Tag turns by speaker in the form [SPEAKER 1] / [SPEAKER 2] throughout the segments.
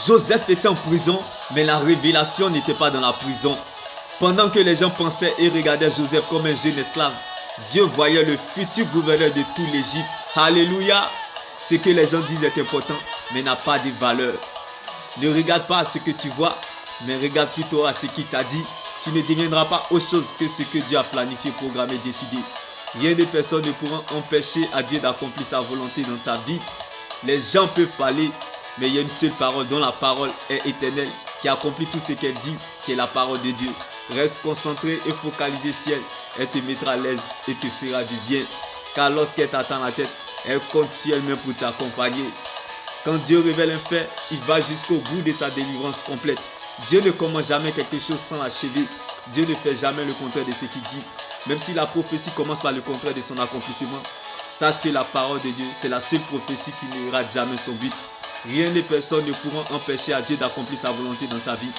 [SPEAKER 1] Joseph était en prison, mais la révélation n'était pas dans la prison. Pendant que les gens pensaient et regardaient Joseph comme un jeune esclave, Dieu voyait le futur gouverneur de tout l'Égypte. Alléluia! Ce que les gens disent est important, mais n'a pas de valeur. Ne regarde pas à ce que tu vois, mais regarde plutôt à ce qu'il t'a dit. Tu ne deviendras pas autre chose que ce que Dieu a planifié, programmé, décidé. Rien de personne ne pourra empêcher à Dieu d'accomplir sa volonté dans ta vie. Les gens peuvent parler, mais il y a une seule parole dont la parole est éternelle, qui accomplit tout ce qu'elle dit, qui est la parole de Dieu. Reste concentré et focalisé ciel. Elle te mettra à l'aise et te fera du bien. Car lorsqu'elle t'attend la tête, elle compte sur elle-même pour t'accompagner. Quand Dieu révèle un fait, il va jusqu'au bout de sa délivrance complète. Dieu ne commence jamais quelque chose sans l'achever. Dieu ne fait jamais le contraire de ce qu'il dit. Même si la prophétie commence par le contraire de son accomplissement, sache que la parole de Dieu, c'est la seule prophétie qui ne rate jamais son but. Rien ni personne ne pourront empêcher à Dieu d'accomplir sa volonté dans ta vie.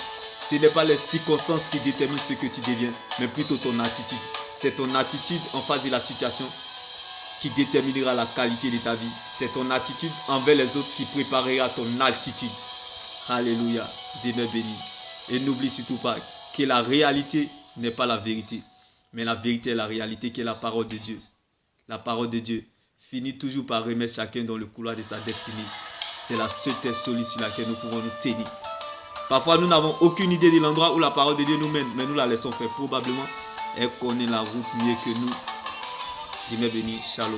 [SPEAKER 1] Ce n'est pas les circonstances qui déterminent ce que tu deviens, mais plutôt ton attitude. C'est ton attitude en face de la situation qui déterminera la qualité de ta vie. C'est ton attitude envers les autres qui préparera ton altitude. Alléluia. Dieu me bénit. Et n'oublie surtout pas que la réalité n'est pas la vérité, mais la vérité est la réalité qui est la parole de Dieu. La parole de Dieu finit toujours par remettre chacun dans le couloir de sa destinée. C'est la seule terre solide sur laquelle nous pouvons nous tenir. Parfois, nous n'avons aucune idée de l'endroit où la parole de Dieu nous mène, mais nous la laissons faire. Probablement, elle connaît la route mieux que nous. Dieu me bénit. Shalom.